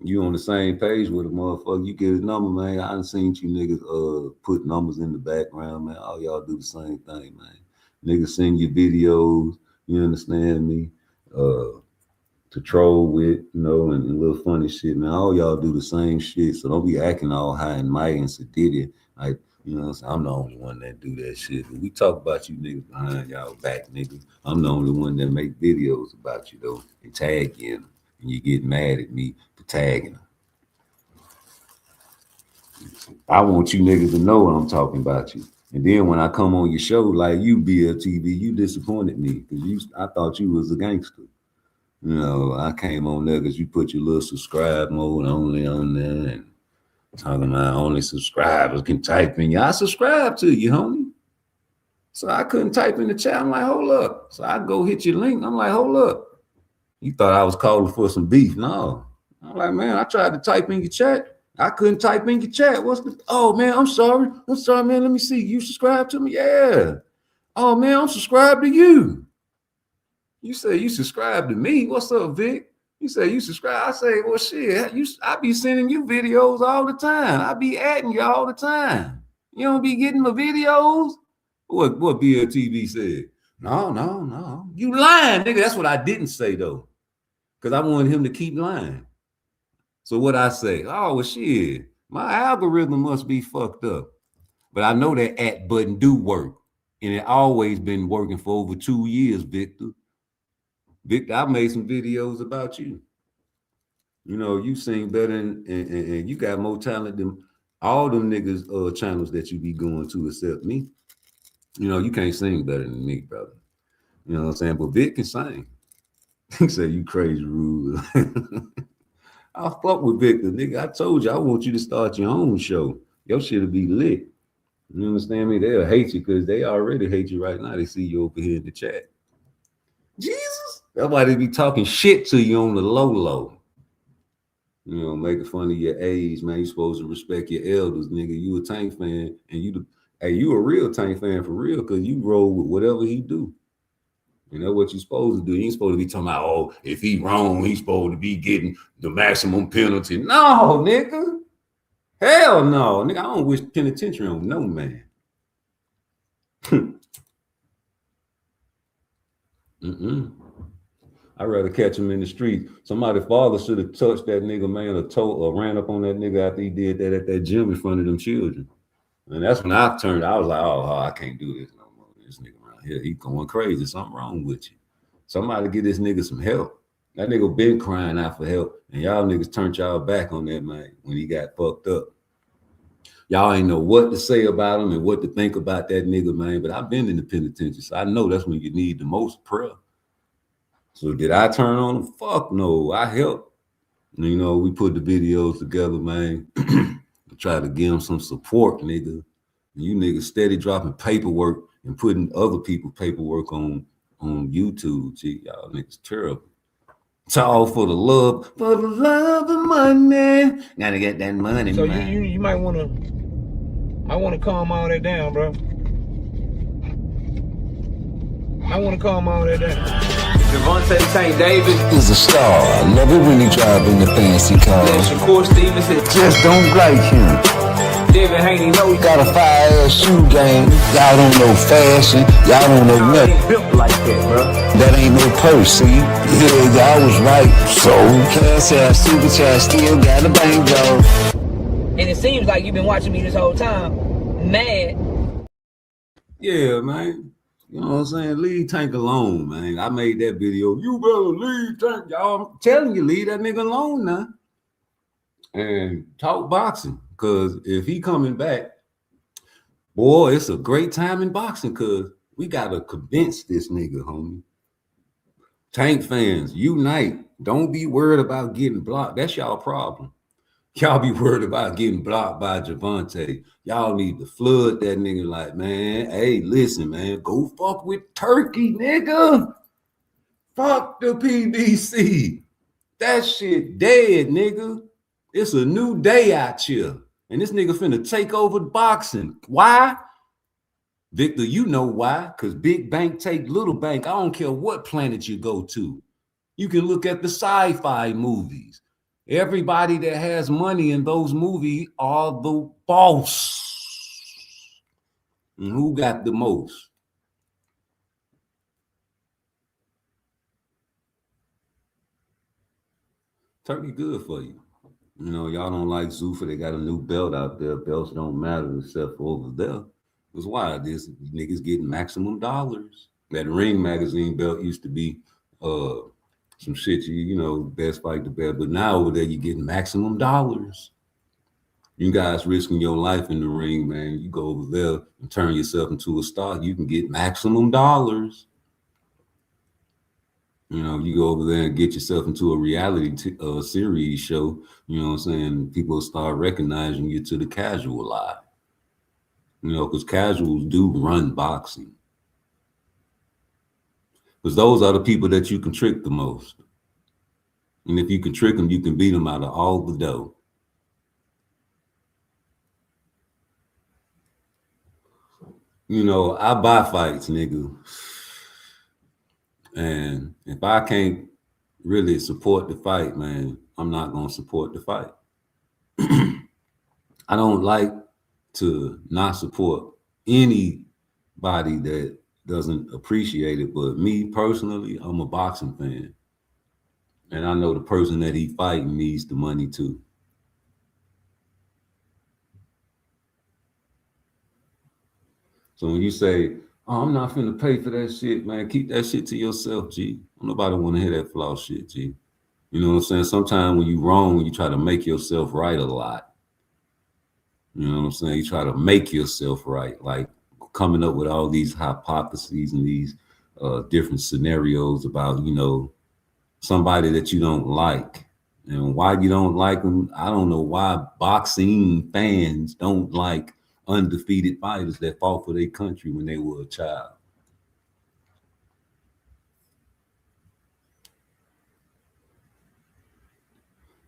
you on the same page with a motherfucker, you get his number, man. I done seen you niggas put numbers in the background, man. All y'all do the same thing, man. Niggas send you videos, you understand me? To troll with, you know, and little funny shit, man. All y'all do the same shit, so don't be acting all high and mighty and sedity. Like, you know, I'm the only one that do that shit. When we talk about you niggas behind y'all back, niggas, I'm the only one that make videos about you, though, and tag you in them, and you get mad at me for tagging them. I want you niggas to know when I'm talking about you. And then when I come on your show, like you, BLTV, you disappointed me because I thought you was a gangster. You know, I came on there because you put your little subscribe mode only on there and talking about only subscribers can type in. I subscribe to you, homie. So I couldn't type in the chat. I'm like, hold up. So I go hit your link. I'm like, hold up. You thought I was calling for some beef. No. I'm like, man, I tried to type in your chat. I couldn't type in your chat. Oh, man, I'm sorry. I'm sorry, man. Let me see. You subscribe to me? Yeah. Oh, man, I'm subscribed to you. You say you subscribe to me. What's up, Vic? He said, you subscribe. I say, well, shit, I be sending you videos all the time. I be adding you all the time. You don't be getting my videos? What BLTV said? No. You lying, nigga. That's what I didn't say, though. Because I wanted him to keep lying. So what I say? Oh, well, shit. My algorithm must be fucked up. But I know that at button do work. And it always been working for over 2 years, Victor. Victor, I made some videos about you. You know, you sing better and you got more talent than all them niggas channels that you be going to except me. You know, you can't sing better than me, brother. You know what I'm saying? But Vic can sing. He said, you crazy rude. I fuck with Victor, nigga. I told you I want you to start your own show. Your shit'll be lit. You understand me? They'll hate you because they already hate you right now. They see you over here in the chat. Jesus. That's why they be talking shit to you on the low. You know, making fun of your age, man. You supposed to respect your elders, nigga. You a Tank fan, and you a real Tank fan for real, because you roll with whatever he do. You know what you supposed to do. You ain't supposed to be talking about, oh, if he wrong, he's supposed to be getting the maximum penalty. No, nigga. Hell no, nigga. I don't wish penitentiary on no man. I'd rather catch him in the street. Somebody's father should have touched that nigga, man, or ran up on that nigga after he did that at that gym in front of them children. And that's when I turned. I was like, oh, I can't do this no more. This nigga around here, he going crazy. Something wrong with you. Somebody get this nigga some help. That nigga been crying out for help, and y'all niggas turned y'all back on that man when he got fucked up. Y'all ain't know what to say about him and what to think about that nigga, man. But I've been in the penitentiary, so I know that's when you need the most prayer. So did I turn on him? Fuck no, I helped. You know, we put the videos together, man. Try to give him some support, nigga. You niggas steady dropping paperwork and putting other people's paperwork on YouTube. Gee, y'all niggas terrible. It's all for the love of money. Gotta get that money, so man. You might want to. I want to calm all that down, bro. I want to calm all that down. Devontae St. Davis is a star. I love it when he driving the fancy car. Shakur Stevenson Just don't like him. David Haney know he Got a fire-ass shoe game. Y'all don't know fashion. Y'all don't know nothing. ain't built like that, bro. That ain't no purse, see? Yeah, y'all was right. So, cash ass, super chat, still got a banjo. And it seems like you've been watching me this whole time, mad. Yeah, man. You know what I'm saying? Leave Tank alone, man. I made that video. You better leave Tank. Y'all, I'm telling you, leave that nigga alone now. And talk boxing. Because if he coming back, boy, it's a great time in boxing, because we got to convince this nigga, homie. Tank fans, unite. Don't be worried about getting blocked. That's y'all problem. Y'all be worried about getting blocked by Javante. Y'all need to flood that nigga like, man, hey, listen, man, go fuck with Turkey, nigga. Fuck the PBC. That shit dead, nigga. It's a new day out here. And this nigga finna take over boxing. Why? Victor, you know why. Because big bank take little bank. I don't care what planet you go to. You can look at the sci-fi movies. Everybody that has money in those movies are the boss. And who got the most? Turkey good for you. You know, y'all don't like Zuffa. They got a new belt out there. Belts don't matter except for over there. That's why this niggas getting maximum dollars. That Ring magazine belt used to be some shit, you know, best fight the best. But now over there, you're getting maximum dollars. You guys risking your life in the ring, man. You go over there and turn yourself into a star, you can get maximum dollars. You know, you go over there and get yourself into a reality series show, you know what I'm saying? People will start recognizing you to the casual eye. You know, because casuals do run boxing. Because those are the people that you can trick the most. And if you can trick them, you can beat them out of all the dough. You know, I buy fights, nigga. And if I can't really support the fight, man, I'm not gonna support the fight. I don't like to not support anybody that doesn't appreciate it, but me personally, I'm a boxing fan. And I know the person that he fighting needs the money too. So when you say, "Oh, I'm not finna pay for that shit," man, keep that shit to yourself, G. Nobody want to hear that flaw shit, G. You know what I'm saying? Sometimes when you wrong, when you try to make yourself right a lot, you know what I'm saying? You try to make yourself right, like coming up with all these hypotheses and these different scenarios about, you know, somebody that you don't like. And why you don't like them, I don't know why boxing fans don't like undefeated fighters that fought for their country when they were a child.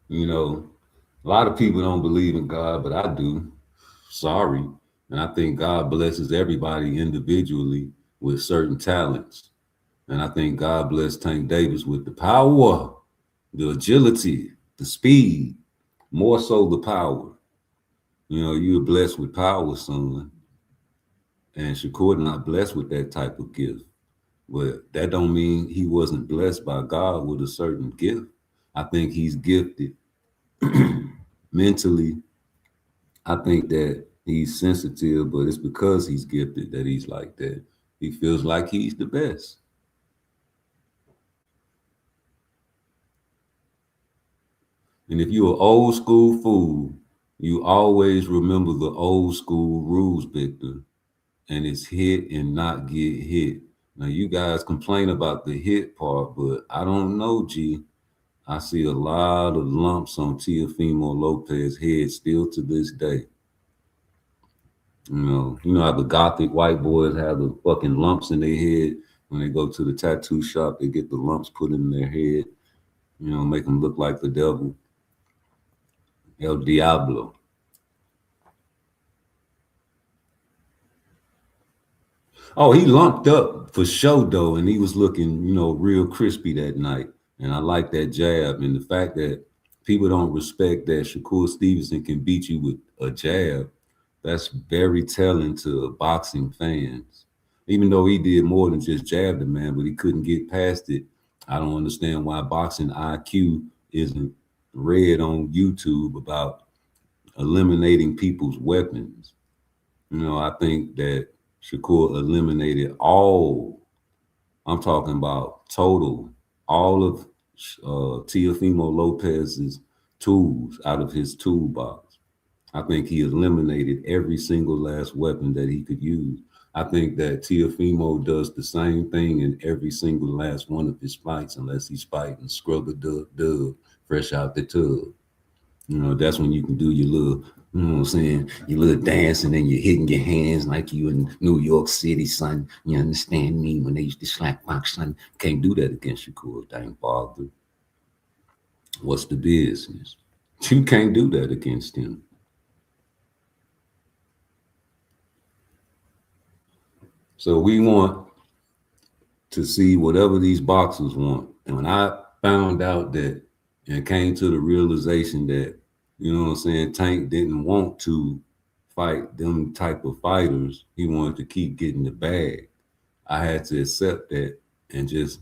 You know, a lot of people don't believe in God, but I do. Sorry. And I think God blesses everybody individually with certain talents. And I think God blessed Tank Davis with the power, the agility, the speed, more so the power. You know, you were blessed with power, son. And Shakur not blessed with that type of gift. But that don't mean he wasn't blessed by God with a certain gift. I think he's gifted mentally. I think that he's sensitive, but it's because he's gifted that he's like that. He feels like he's the best. And if you're an old school fool, you always remember the old school rules, Victor. And it's hit and not get hit. Now you guys complain about the hit part, but I don't know, G. I see a lot of lumps on Teofimo Lopez's head still to this day. You know how the gothic white boys have the fucking lumps in their head when they go to the tattoo shop. They get the lumps put in their head. You know, make them look like the devil, El Diablo. Oh, he lumped up for sure though, and he was looking, you know, real crispy that night. And I like that jab, and the fact that people don't respect that Shakur Stevenson can beat you with a jab. That's very telling to boxing fans. Even though he did more than just jab the man, but he couldn't get past it. I don't understand why boxing IQ isn't read on YouTube about eliminating people's weapons. You know, I think that Shakur eliminated all, I'm talking about total, all of Teofimo Lopez's tools out of his toolbox. I think he eliminated every single last weapon that he could use. I think that Teofimo does the same thing in every single last one of his fights, unless he's fighting scrub-a-dub fresh out the tub. You know, that's when you can do your little, you know what I'm saying, your little dancing and you're hitting your hands like you in New York City, son. You understand me? When they used to slap box, son. Can't do that against Shakur, dang father. What's the business? You can't do that against him. So we want to see whatever these boxers want. And when I found out that and came to the realization that, you know what I'm saying, Tank didn't want to fight them type of fighters, he wanted to keep getting the bag. I had to accept that and just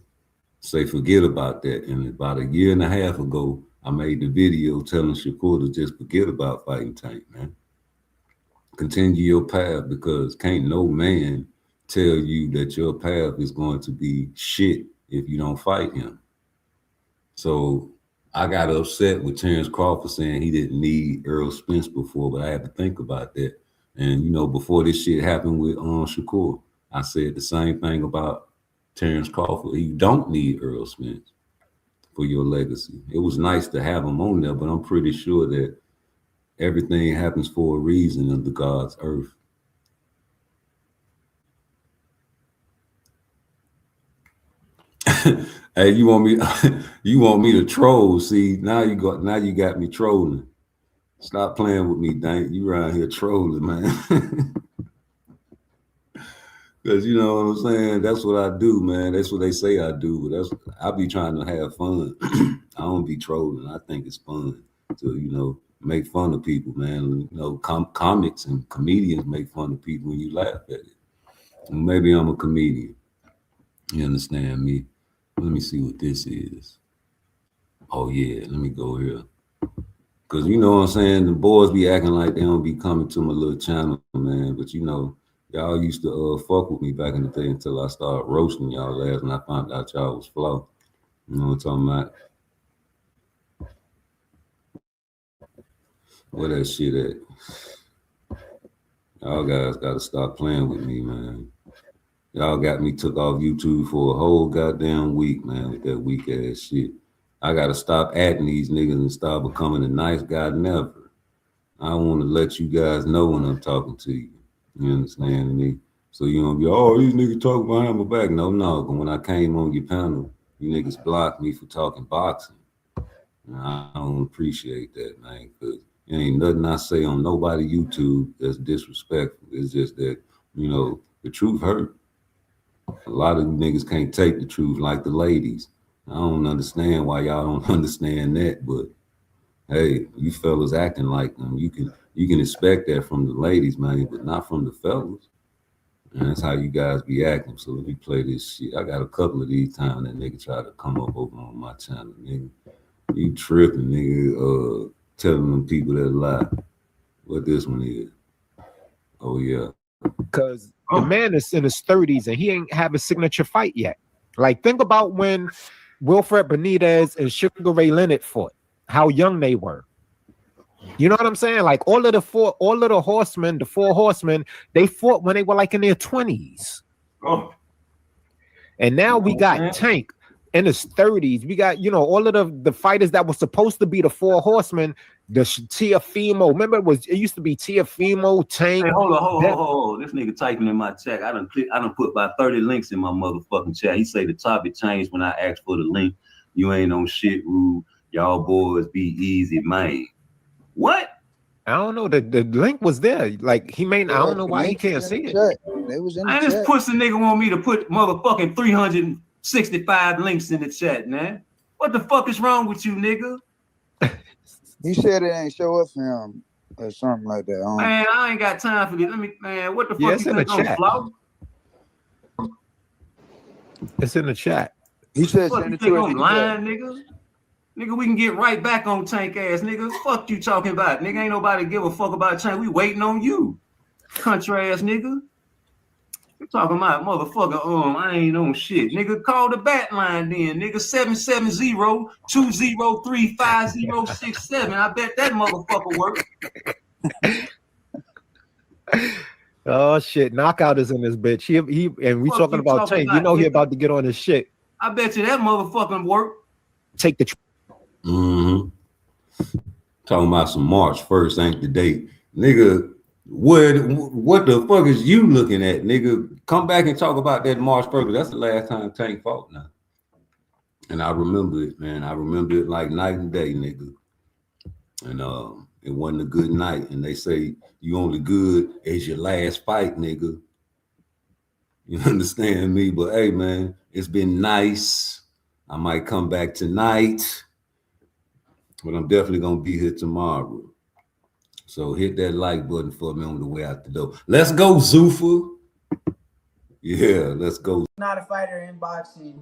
say forget about that. And about a year and a half ago, I made the video telling Shakur to just forget about fighting Tank, man. Continue your path, because can't no man tell you that your path is going to be shit if you don't fight him. So I got upset with Terrence Crawford saying he didn't need Errol Spence before, but I had to think about that. And, you know, before this shit happened with Shakur, I said the same thing about Terrence Crawford. You don't need Errol Spence for your legacy. It was nice to have him on there, but I'm pretty sure that everything happens for a reason under God's earth. Hey, you want me to troll? See, now you got me trolling. Stop playing with me, Dank. You around here trolling, man. Because you know what I'm saying? That's what I do, man. That's what they say I do. But I be trying to have fun. I don't be trolling. I think it's fun to, you know, make fun of people, man. You know, comics and comedians make fun of people when you laugh at it. And maybe I'm a comedian. You understand me? Let me see what this is. Oh, yeah. Let me go here. Because you know what I'm saying? The boys be acting like they don't be coming to my little channel, man. But, you know, y'all used to fuck with me back in the day until I started roasting y'all ass and I found out y'all was flow. You know what I'm talking about? Where that shit at? Y'all guys got to stop playing with me, man. Y'all got me took off YouTube for a whole goddamn week, man, with that weak ass shit. I got to stop adding these niggas and start becoming a nice guy never. I want to let you guys know when I'm talking to you. You understand me? So you don't be, oh, these niggas talking behind my back. No. But when I came on your panel, you niggas blocked me for talking boxing. And I don't appreciate that, man, because there ain't nothing I say on nobody YouTube that's disrespectful. It's just that, you know, the truth hurt. A lot of niggas can't take the truth like the ladies. I don't understand why y'all don't understand that, but hey, you fellas acting like them. You can expect that from the ladies, man, but not from the fellas. And that's how you guys be acting. So let me play this shit. I got a couple of these times that nigga try to come up over on my channel, nigga. You tripping, nigga, telling them people that lie. What this one is. Oh, yeah. Because the man is in his 30s and he ain't have a signature fight yet. Like, think about when Wilfred Benitez and Sugar Ray Leonard fought, how young they were. You know what I'm saying? Like all of the four horsemen, they fought when they were like in their 20s. Oh. And now we got Tank in his 30s. We got, you know, all of the fighters that were supposed to be the four horsemen, the Tiafimo. Remember, it used to be Tiafimo, Tank. Hey, hold on. This nigga typing in my chat. I done put about 30 links in my motherfucking chat. He say the topic changed when I asked for the link. You ain't on shit, rude. Y'all boys be easy, man. What? I don't know. The link was there. Like he may. I don't know why he can't see it. It was in the chat. This pussy nigga want me to put motherfucking 365 links in the chat, man. What the fuck is wrong with you, nigga? He said it ain't show up for him or something like that. Man, I ain't got time for this. Man, what the fuck it's in the chat. It's in the chat. He said send it to us. Lying, nigga. Nigga, we can get right back on Tank ass, nigga. Fuck you talking about. Nigga, ain't nobody give a fuck about Tank. We waiting on you. Country ass nigga. You talking about motherfucker, I ain't on shit. Nigga, call the bat line then. Nigga, 770-203-5067. I bet that motherfucker work. Oh shit, Knockout is in this bitch. He and we talking about Tank. You know he about to get on his shit. I bet you that motherfucking work. Take the Talking about some March 1st ain't the date. Nigga, what the fuck is you looking at, nigga? Come back and talk about that March 1st. That's the last time Tank fought now. And I remember it, man. I remember it like night and day, nigga. And it wasn't a good night. And they say you only good as your last fight, nigga. You understand me? But hey, man, it's been nice. I might come back tonight, but I'm definitely gonna be here tomorrow. So hit that like button for me on the way out the door. Let's go, Zuffa. Yeah, let's go. Not a fighter in boxing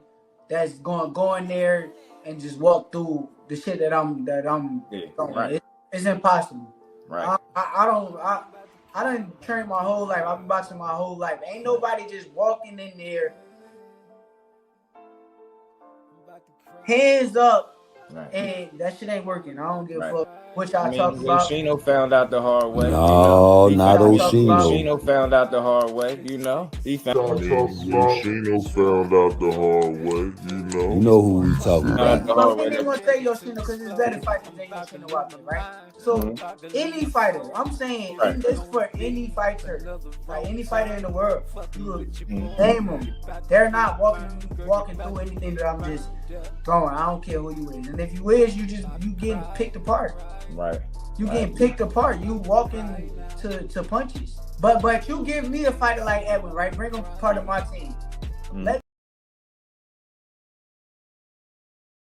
that's go in there and just walk through the shit that I'm right. It's impossible. Right. I done trained my whole life. I've been boxing my whole life. Ain't nobody just walking in there, hands up, and that shit ain't working. I don't give a fuck what y'all talking about. Oshino found out the hard way. No, not Oshino. Oshino found out the hard way. You know, he found Oshino found out the hard way. You know who we talking about. I'm gonna say Yoshino because it's better fighters than Yoshino Watson, right? So any fighter, I'm saying this for any fighter, like any fighter in the world, you name them. They're not walking through anything that I'm just throwing. I don't care who you is, and if you is, you getting picked apart. Right. You getting picked apart. You walking to punches. But you give me a fighter like Edwin, right? Bring him part of my team. Let